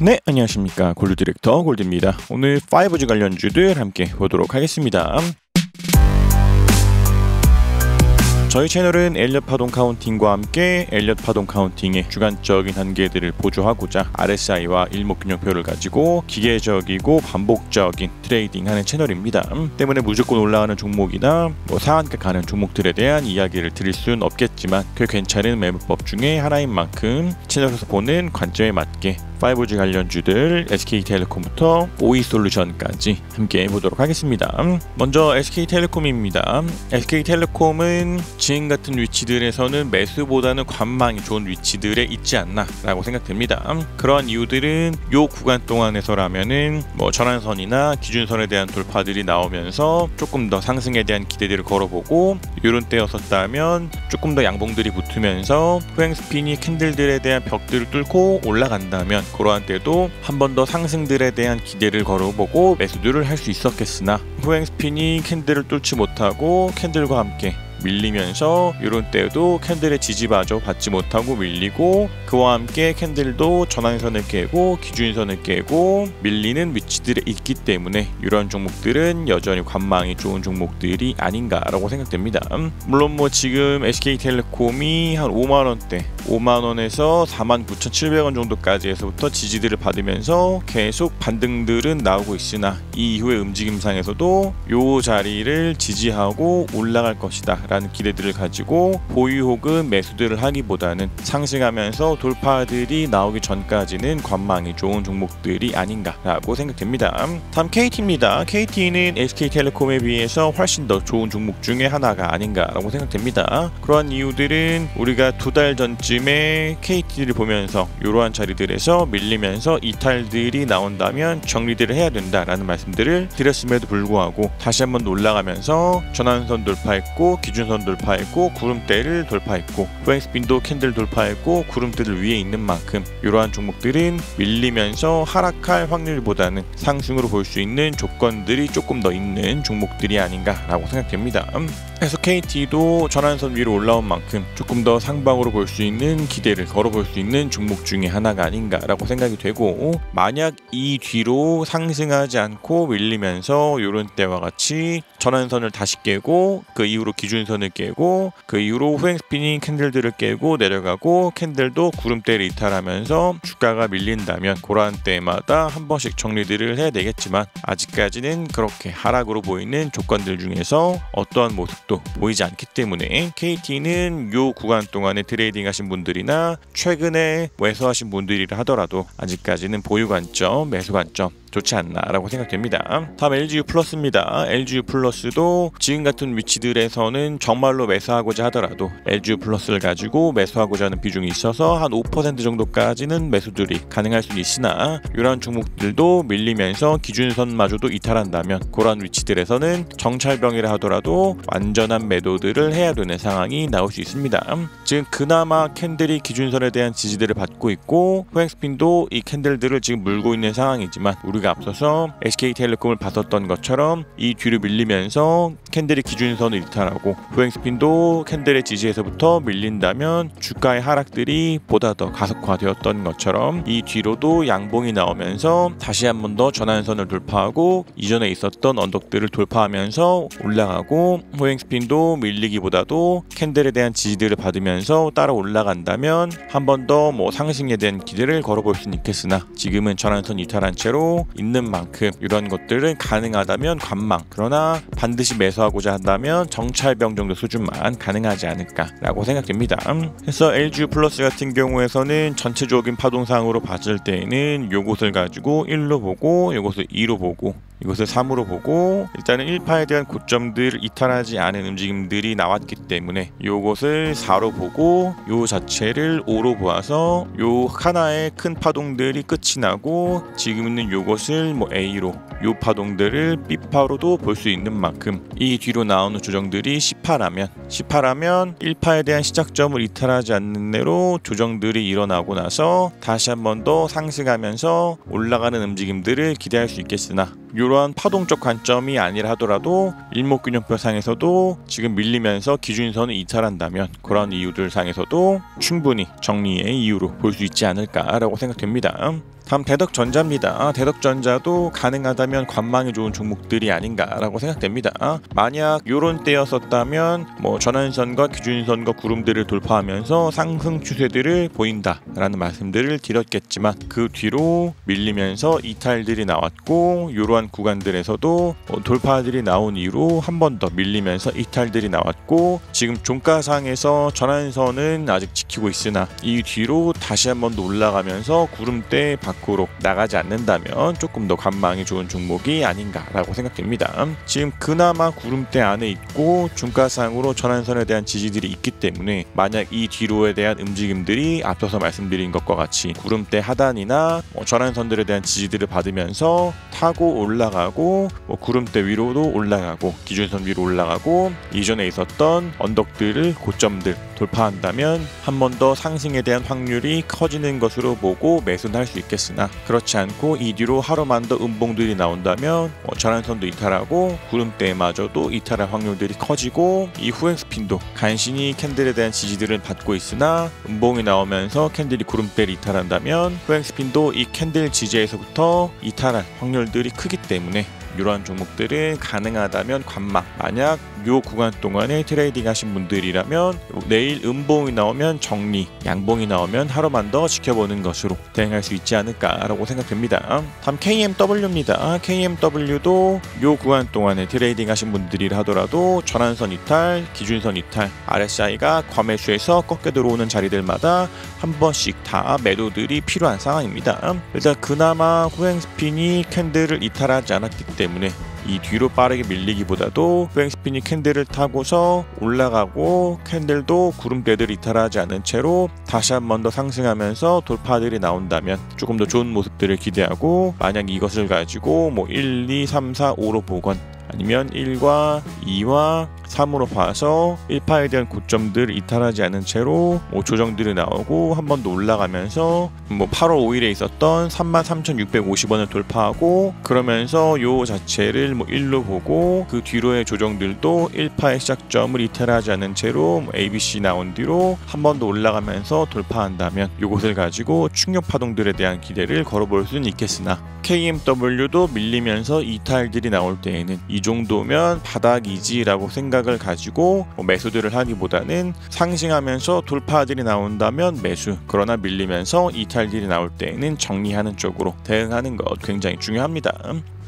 네, 안녕하십니까. 골드 디렉터 골드입니다. 오늘 5G 관련주들 함께 보도록 하겠습니다. 저희 채널은 엘리엇 파동 카운팅과 함께 엘리엇 파동 카운팅의 주관적인 한계들을 보조하고자 RSI와 일목균형표를 가지고 기계적이고 반복적인 트레이딩하는 채널입니다. 때문에 무조건 올라가는 종목이나 상한가 가는 종목들에 대한 이야기를 드릴 수는 없겠지만 그 괜찮은 매매법 중에 하나인 만큼 채널에서 보는 관점에 맞게 5G 관련주들 SK텔레콤부터 OE솔루션까지 함께 보도록 하겠습니다. 먼저 SK텔레콤입니다. SK텔레콤은 지금 같은 위치들에서는 매수보다는 관망이 좋은 위치들에 있지 않나 라고 생각됩니다. 그러한 이유들은 요 구간 동안에서라면은 전환선이나 기준선에 대한 돌파들이 나오면서 조금 더 상승에 대한 기대들을 걸어보고 이런 때였었다면 조금 더 양봉들이 붙으면서 후행 스핀이 캔들들에 대한 벽들을 뚫고 올라간다면 그러한 때도 한 번 더 상승들에 대한 기대를 걸어보고 매수들을 할 수 있었겠으나 후행 스핀이 캔들을 뚫지 못하고 캔들과 함께 밀리면서 이런 때에도 캔들의 지지마저 받지 못하고 밀리고 그와 함께 캔들도 전환선을 깨고 기준선을 깨고 밀리는 위치들에 있기 때문에 이런 종목들은 여전히 관망이 좋은 종목들이 아닌가라고 생각됩니다. 물론 지금 SK텔레콤이 한 5만원대 5만원에서 49,700원 정도까지 해서부터 지지들을 받으면서 계속 반등들은 나오고 있으나 이 이후의 움직임상에서도 이 자리를 지지하고 올라갈 것이다 라는 기대들을 가지고 보유 혹은 매수들을 하기보다는 상승하면서 돌파들이 나오기 전까지는 관망이 좋은 종목들이 아닌가라고 생각됩니다. 다음 KT입니다. KT는 SK텔레콤에 비해서 훨씬 더 좋은 종목 중에 하나가 아닌가라고 생각됩니다. 그러한 이유들은 우리가 2달 전쯤에 KT를 보면서 이러한 자리들에서 밀리면서 이탈들이 나온다면 정리들을 해야 된다라는 말씀들을 드렸음에도 불구하고 다시 한번 올라가면서 전환선 돌파했고 기준선 돌파했고 구름대를 돌파했고 후행 스핀도 캔들 돌파했고 구름대들 위에 있는 만큼 이러한 종목들은 밀리면서 하락할 확률보다는 상승으로 볼 수 있는 조건들이 조금 더 있는 종목들이 아닌가라고 생각됩니다. 그래서 KT도 전환선 위로 올라온 만큼 조금 더 상방으로 볼 수 있는 기대를 걸어볼 수 있는 종목 중에 하나가 아닌가라고 생각이 되고 만약 이 뒤로 상승하지 않고 밀리면서 이런 때와 같이 전환선을 다시 깨고 그 이후로 기준선을 깨고 그 이후로 후행 스피닝 캔들들을 깨고 내려가고 캔들도 구름대를 이탈하면서 주가가 밀린다면 그러한 때마다 한 번씩 정리들을 해야 되겠지만 아직까지는 그렇게 하락으로 보이는 조건들 중에서 어떠한 모습도 보이지 않기 때문에 KT는 요 구간 동안에 트레이딩 하신 분들이나 최근에 매수하신 분들이라 하더라도 아직까지는 보유 관점, 매수 관점 좋지 않나라고 생각됩니다. 다음 LGU 플러스입니다. LGU 플러스도 지금 같은 위치들에서는 정말로 매수하고자 하더라도 LGU 플러스를 가지고 매수하고자 하는 비중이 있어서 한 5% 정도까지는 매수들이 가능할 수 있으나 이러한 종목들도 밀리면서 기준선마저도 이탈한다면 그러한 위치들에서는 정찰병이라 하더라도 완전한 매도들을 해야 되는 상황이 나올 수 있습니다. 지금 그나마 캔들이 기준선에 대한 지지들을 받고 있고 후행스핀도 이 캔들들을 지금 물고 있는 상황이지만 우리가 앞서서 SK텔레콤을 봤었던 것처럼 이 뒤로 밀리면서 캔들이 기준선을 이탈하고 후행스핀도 캔들의 지지에서부터 밀린다면 주가의 하락들이 보다 더 가속화되었던 것처럼 이 뒤로도 양봉이 나오면서 다시 한 번 더 전환선을 돌파하고 이전에 있었던 언덕들을 돌파하면서 올라가고 후행스핀도 밀리기보다도 캔들에 대한 지지들을 받으면서 따라 올라간다면 한 번 더 상승에 대한 기대를 걸어볼 수는 있겠으나 지금은 전환선 이탈한 채로 있는 만큼 이런 것들은 가능하다면 관망, 그러나 반드시 매수하고자 한다면 정찰병 정도 수준만 가능하지 않을까라고 생각됩니다. 그래서 LGU 플러스 같은 경우에서는 전체적인 파동상으로 봤을 때에는 요것을 가지고 1로 보고 요것을 2로 보고 이것을 3으로 보고 일단은 1파에 대한 고점들을 이탈하지 않은 움직임들이 나왔기 때문에 요것을 4로 보고 요 자체를 5로 보아서 요 하나의 큰 파동들이 끝이 나고 지금 있는 요것을 A로 요 파동들을 B파로도 볼 수 있는 만큼 이 뒤로 나오는 조정들이 10파라면 1파에 대한 시작점을 이탈하지 않는 대로 조정들이 일어나고 나서 다시 한 번 더 상승하면서 올라가는 움직임들을 기대할 수 있겠으나 이러한 파동적 관점이 아니라 하더라도 일목균형표 상에서도 지금 밀리면서 기준선을 이탈한다면 그런 이유들 상에서도 충분히 정리의 이유로 볼 수 있지 않을까라고 생각됩니다. 다음 대덕전자입니다. 대덕전자도 가능하다면 관망이 좋은 종목들이 아닌가라고 생각됩니다. 만약 요런 때였었다면 뭐 전환선과 기준선과 구름대를 돌파하면서 상승 추세들을 보인다라는 말씀들을 드렸겠지만 그 뒤로 밀리면서 이탈들이 나왔고 이러한 구간들에서도 돌파들이 나온 이후로 한 번 더 밀리면서 이탈들이 나왔고 지금 종가상에서 전환선은 아직 지키고 있으나 이 뒤로 다시 한 번 더 올라가면서 구름대 밖으로 나가지 않는다면 조금 더 관망이 좋은 종목이 아닌가라고 생각됩니다. 지금 그나마 구름대 안에 있고 종가상으로 전환선에 대한 지지들이 있기 때문에 만약 이 뒤로에 대한 움직임들이 앞서서 말씀드린 것과 같이 구름대 하단이나 전환선들에 대한 지지들을 받으면서 타고 올라가고 구름대 위로도 올라가고 기준선 위로 올라가고 이전에 있었던 언덕들을 고점들 돌파한다면 한 번 더 상승에 대한 확률이 커지는 것으로 보고 매수는 할 수 있겠으나 그렇지 않고 이 뒤로 하루만 더 음봉들이 나온다면 전환선도 이탈하고 구름대마저도 이탈할 확률들이 커지고 이후에 스핀도 간신히 캔들에 대한 지지들을 받고 있으나 음봉이 나오면서 캔들이 구름대를 이탈한다면 후행 스핀도 이 캔들 지지에서부터 이탈할 확률들이 크기 때문에 이러한 종목들은 가능하다면 관망. 만약 요 구간 동안에 트레이딩 하신 분들이라면 내일 음봉이 나오면 정리, 양봉이 나오면 하루만 더 지켜보는 것으로 대응할 수 있지 않을까라고 생각됩니다. 다음 KMW입니다. KMW도 요 구간 동안에 트레이딩 하신 분들이라 하더라도 전환선 이탈, 기준선 이탈, RSI가 과매수에서 꺾여 들어오는 자리들마다 한 번씩 다 매도들이 필요한 상황입니다. 일단 그나마 후행 스핀이 캔들을 이탈하지 않았기 때문에 이 뒤로 빠르게 밀리기보다도 후행 스핀이 캔들을 타고서 올라가고 캔들도 구름대들 이탈하지 않은 채로 다시 한 번 더 상승하면서 돌파들이 나온다면 조금 더 좋은 모습들을 기대하고 만약 이것을 가지고 뭐 1, 2, 3, 4, 5로 보건 아니면 1과 2와 3으로 봐서 1파에 대한 고점들을 이탈하지 않은 채로 뭐 조정들이 나오고 한 번 더 올라가면서 뭐 8월 5일에 있었던 33,650원을 돌파하고 그러면서 요 자체를 뭐 1로 보고 그 뒤로의 조정들도 1파의 시작점을 이탈하지 않은 채로 뭐 ABC 나온 뒤로 한 번 더 올라가면서 돌파한다면 요것을 가지고 충격 파동들에 대한 기대를 걸어볼 수는 있겠으나 KMW도 밀리면서 이탈들이 나올 때에는 이 정도면 바닥이지라고 생각을 가지고 매수들을 하기보다는 상승하면서 돌파들이 나온다면 매수, 그러나 밀리면서 이탈들이 나올 때에는 정리하는 쪽으로 대응하는 것 굉장히 중요합니다.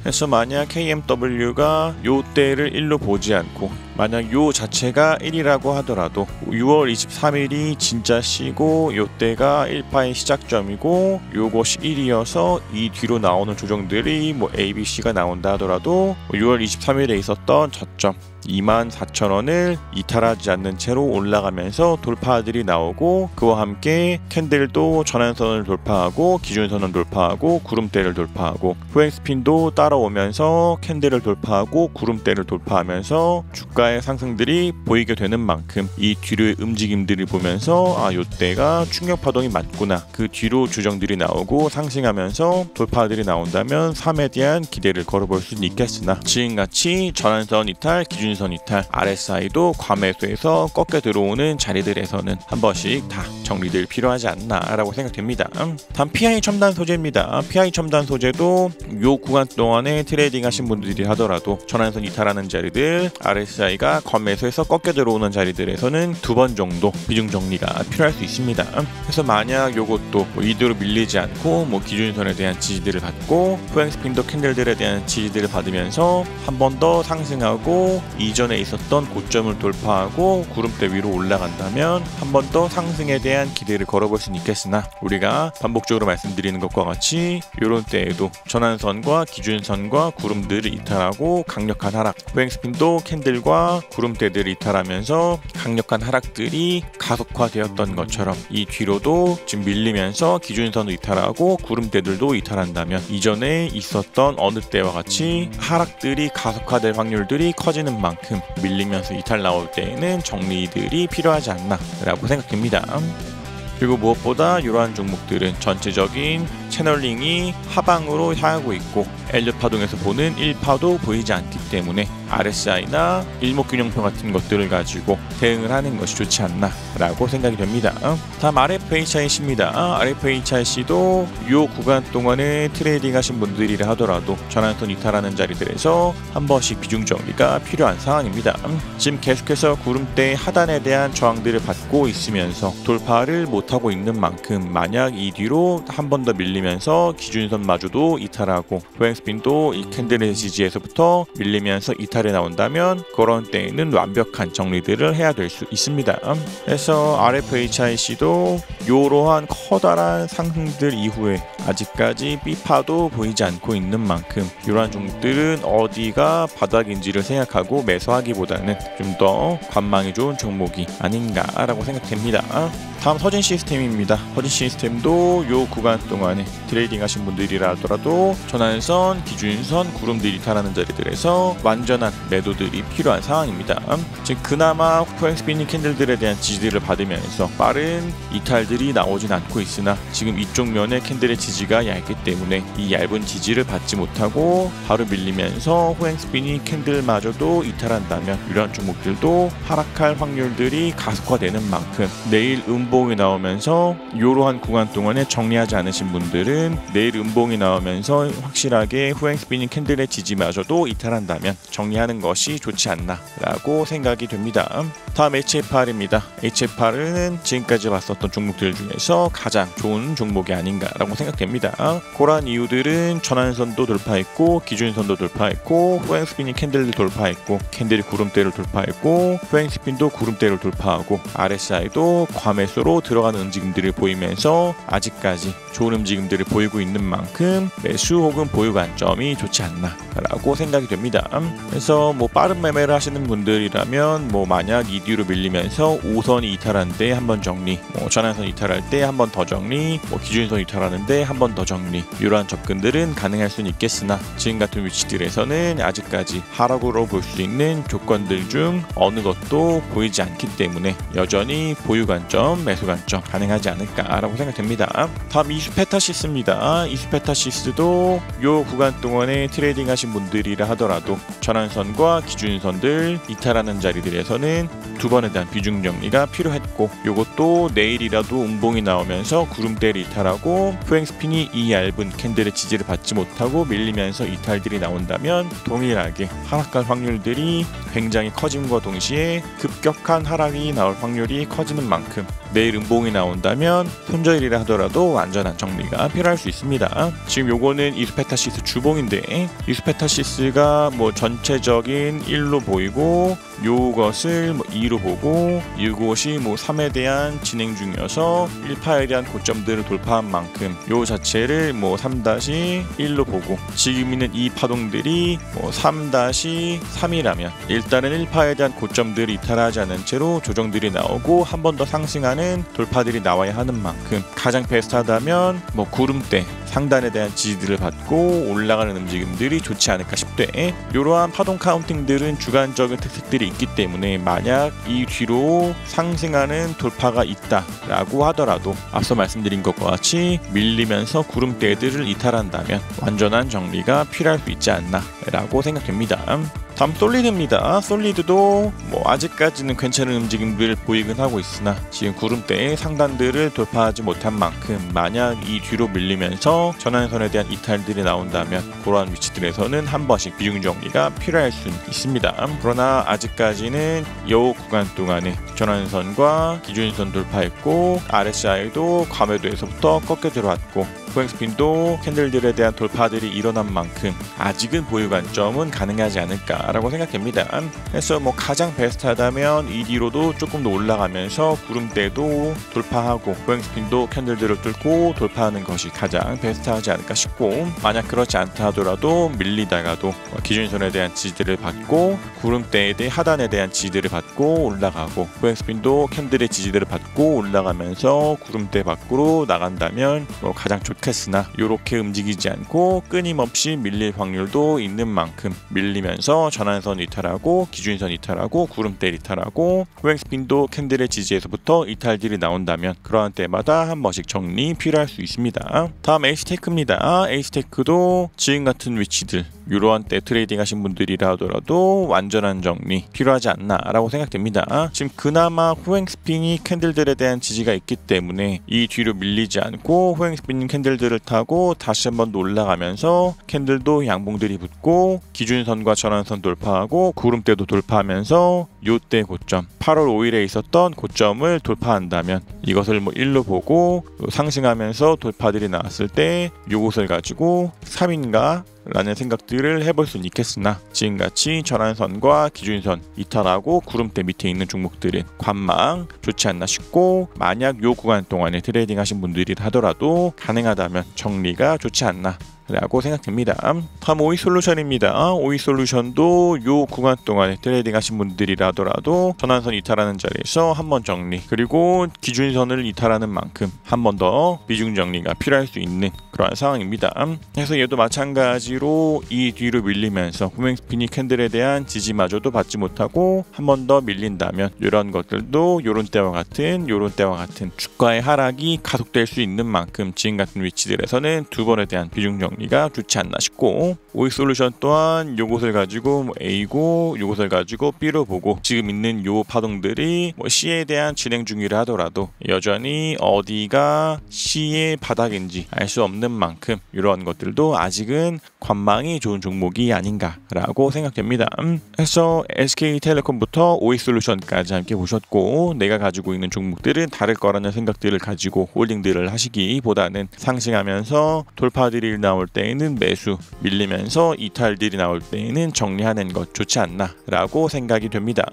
그래서 만약 KMW가 요 때를 1로 보지 않고 만약 요 자체가 1이라고 하더라도 6월 23일이 진짜 시고 요 때가 1파의 시작점이고 요것이 1이어서 이 뒤로 나오는 조정들이 뭐 ABC가 나온다 하더라도 6월 23일에 있었던 저점 24,000원을 이탈하지 않는 채로 올라가면서 돌파들이 나오고 그와 함께 캔들도 전환선을 돌파하고 기준선을 돌파하고 구름대를 돌파하고 후행 스핀도 따라오면서 캔들을 돌파하고 구름대를 돌파하면서 주가의 상승들이 보이게 되는 만큼 이 뒤로의 움직임들을 보면서 요때가 충격 파동이 맞구나, 그 뒤로 조정들이 나오고 상승하면서 돌파들이 나온다면 3에 대한 기대를 걸어볼 수는 있겠으나 지금같이 전환선 이탈, 기준선 이탈, RSI도 과매수에서 꺾여 들어오는 자리들에서는 한 번씩 다 정리될 필요하지 않나라고 생각됩니다. 다음 PI 첨단 소재입니다. PI 첨단 소재도 요 구간 동안에 트레이딩 하신 분들이 하더라도 전환선 이탈하는 자리들, RSI가 과매수에서 꺾여 들어오는 자리들에서는 2번 정도 비중 정리가 필요할 수 있습니다. 그래서 만약 요것도 이대로 밀리지 않고 기준선에 대한 지지들을 받고 후행 스핀도 캔들들에 대한 지지들을 받으면서 한 번 더 상승하고 이전에 있었던 고점을 돌파하고 구름대 위로 올라간다면 한 번 더 상승에 대한 기대를 걸어볼 수는 있겠으나 우리가 반복적으로 말씀드리는 것과 같이 이런 때에도 전환선과 기준선과 구름들을 이탈하고 강력한 하락, 후행 스핀도 캔들과 구름대들을 이탈하면서 강력한 하락들이 가속화되었던 것처럼 이 뒤로도 지금 밀리면서 기준선을 이탈하고 구름대들도 이탈한다면 이전에 있었던 어느 때와 같이 하락들이 가속화될 확률들이 커지는 만큼 밀리면서 이탈 나올 때에는 정리들이 필요하지 않나 라고 생각됩니다. 그리고 무엇보다 이러한 종목들은 전체적인 채널링이 하방으로 향하고 있고 엘리엇 파동에서 보는 1파도 보이지 않기 때문에 RSI나 일목균형표 같은 것들을 가지고 대응을 하는 것이 좋지 않나 라고 생각이 됩니다. 다음 RFHIC입니다. RFHIC도 이 구간 동안에 트레이딩 하신 분들이라 하더라도 전환선 이탈하는 자리들에서 한 번씩 비중 정리가 필요한 상황입니다. 지금 계속해서 구름대 하단에 대한 저항들을 받고 있으면서 돌파를 못하고 있는 만큼 만약 이 뒤로 한 번 더 밀리면서 기준선마저도 이탈하고 포행스핀도 이 캔들의 지지에서부터 밀리면서 이탈이 나온다면 그런 때에는 완벽한 정리들을 해야 될 수 있습니다. 그래서 RFHIC도 이러한 커다란 상승들 이후에 아직까지 B파도 보이지 않고 있는 만큼 이러한 종목들은 어디가 바닥인지를 생각하고 매수하기보다는 좀 더 관망이 좋은 종목이 아닌가라고 생각됩니다. 다음 서진 시스템입니다. 서진 시스템도 이 구간 동안에 트레이딩 하신 분들이라 하더라도 전환선, 기준선, 구름들이 이탈하는 자리들에서 완전한 매도들이 필요한 상황입니다. 지금 그나마 포행스피닝 캔들들에 대한 지지들을 받으면서 빠른 이탈들이 나오진 않고 있으나 지금 이쪽 면의 캔들의 지지가 얇기 때문에 이 얇은 지지를 받지 못하고 바로 밀리면서 포행스피닝 캔들마저도 이탈한다면 이런 종목들도 하락할 확률들이 가속화되는 만큼 내일 음봉이 나오면서 이러한 구간 동안에 정리하지 않으신 분들은 내일 음봉이 나오면서 확실하게 후행스피닝 캔들의 지지마저도 이탈한다면 정리하는 것이 좋지 않나 라고 생각이 됩니다. 다음 HFR입니다. HFR은 지금까지 봤었던 종목들 중에서 가장 좋은 종목이 아닌가 라고 생각됩니다. 그러한 이유들은 전환선도 돌파했고 기준선도 돌파했고 후행스피닝 캔들도 돌파했고 캔들이 구름대를 돌파했고 후행스핀도 구름대를 돌파하고 RSI도 과매수로 들어가는 움직임들을 보이면서 아직까지 좋은 움직임들을 보이고 있는 만큼 매수 혹은 보유 관점이 좋지 않나 라고 생각이 됩니다. 그래서 빠른 매매를 하시는 분들이라면 만약 이 뒤로 밀리면서 5선이 이탈하는데 한 번 정리, 전환선 이탈할 때 한 번 더 정리, 기준선 이탈하는데 한 번 더 정리, 이러한 접근들은 가능할 수는 있겠으나 지금 같은 위치들에서는 아직까지 하락으로 볼 수 있는 조건들 중 어느 것도 보이지 않기 때문에 여전히 보유 관점, 매수 관점 가능하지 않을까라고 생각됩니다. 다음 이수페타시스입니다. 이수페타시스도 이 구간 동안에 트레이딩 하신 분들이라 하더라도 전환선과 기준선들 이탈하는 자리들에서는 두 번에 대한 비중 정리가 필요했고 이것도 내일이라도 음봉이 나오면서 구름대를 이탈하고 포행스핀이 이 얇은 캔들의 지지를 받지 못하고 밀리면서 이탈들이 나온다면 동일하게 하락할 확률들이 굉장히 커짐과 동시에 급격한 하락이 나올 확률이 커지는 만큼 내일 음봉이 나온다면 손절이라 하더라도 완전한 정리가 필요할 수 있습니다. 지금 요거는 이수페타시스 주봉인데 이수페타시스가 전체적인 1로 보이고 요것을 2로 보고 이곳이 3에 대한 진행 중이어서 1파에 대한 고점들을 돌파한 만큼 요 자체를 3-1로 보고 지금 있는 이 파동들이 3-3이라면 일단은 1파에 대한 고점들이 이탈하지 않은 채로 조정들이 나오고 한 번 더 상승하는 돌파들이 나와야 하는 만큼 가장 베스트하다면 구름대 상단에 대한 지지들을 받고 올라가는 움직임들이 좋지 않을까 싶대. 이러한 파동 카운팅들은 주간적인 특색들이 있기 때문에 만약 이 뒤로 상승하는 돌파가 있다라고 하더라도 앞서 말씀드린 것과 같이 밀리면서 구름대들을 이탈한다면 완전한 정리가 필요할 수 있지 않나 라고 생각됩니다. 다음 솔리드입니다. 솔리드도 아직까지는 괜찮은 움직임들을 보이긴 하고 있으나 지금 구름대의 상단들을 돌파하지 못한 만큼 만약 이 뒤로 밀리면서 전환선에 대한 이탈들이 나온다면 그러한 위치들에서는 한 번씩 비중 정리가 필요할 수 있습니다. 그러나 아직까지는 이 구간 동안에 전환선과 기준선 돌파했고 RSI도 과매도에서부터 꺾여 들어왔고 포행스핀도 캔들들에 대한 돌파들이 일어난 만큼 아직은 보유 관점은 가능하지 않을까라고 생각됩니다. 그래서 가장 베스트하다면 이 뒤로도 조금 더 올라가면서 구름대도 돌파하고 포행스핀도 캔들들을 뚫고 돌파하는 것이 가장 베스트하지 않을까 싶고 만약 그렇지 않다 하더라도 밀리다가도 기준선에 대한 지지들을 받고 구름대에 대해 하단에 대한 지지들을 받고 올라가고 포행스핀도 캔들의 지지들을 받고 올라가면서 구름대 밖으로 나간다면 가장 좋 좋겠으나 이렇게 움직이지 않고 끊임없이 밀릴 확률도 있는 만큼 밀리면서 전환선 이탈하고 기준선 이탈하고 구름대 이탈하고 후행스핀도 캔들의 지지에서부터 이탈들이 나온다면 그러한 때마다 한 번씩 정리 필요할 수 있습니다. 다음 에이스테이크입니다. 에이스테이크도 지금 같은 위치들 이러한 때 트레이딩 하신 분들이라 하더라도 완전한 정리 필요하지 않나 라고 생각됩니다. 지금 그나마 후행스핀이 캔들들에 대한 지지가 있기 때문에 이 뒤로 밀리지 않고 후행스핀 캔들들을 타고 다시 한번 올라가면서 캔들도 양봉들이 붙고 기준선과 전환선 돌파하고 구름대도 돌파하면서 요때 고점 8월 5일에 있었던 고점을 돌파한다면 이것을 뭐 1로 보고 상승하면서 돌파들이 나왔을 때 요것을 가지고 3인가 라는 생각들을 해볼 수는 있겠으나 지금같이 전환선과 기준선 이탈하고 구름대 밑에 있는 종목들은 관망 좋지 않나 싶고 만약 요 구간 동안에 트레이딩 하신 분들이 하더라도 가능하다면 정리가 좋지 않나 라고 생각됩니다. 다음 오이솔루션입니다. 오이솔루션도 요 구간 동안에 트레이딩 하신 분들이라 하더라도 전환선 이탈하는 자리에서 한번 정리 그리고 기준선을 이탈하는 만큼 한 번 더 비중 정리가 필요할 수 있는 그러한 상황입니다. 그래서 얘도 마찬가지로 이 뒤로 밀리면서 후행스핀이 캔들에 대한 지지마저도 받지 못하고 한 번 더 밀린다면 이런 것들도 요런 때와 같은 주가의 하락이 가속될 수 있는 만큼 지금 같은 위치들에서는 두 번에 대한 비중 정리가 좋지 않나 싶고 오이솔루션 또한 요것을 가지고 뭐 A고 요것을 가지고 B로 보고 지금 있는 요 파동들이 뭐 C에 대한 진행 중이라 하더라도 여전히 어디가 C의 바닥인지 알 수 없는 만큼 이러한 것들도 아직은 관망이 좋은 종목이 아닌가라고 생각됩니다. 그래서 SK텔레콤부터 오이솔루션까지 함께 보셨고 내가 가지고 있는 종목들은 다를 거라는 생각들을 가지고 홀딩들을 하시기보다는 상승하면서 돌파들이 나올 때에는 매수 밀리면서 이탈들이 나올 때에는 정리하는 것 좋지 않나 라고 생각이 됩니다.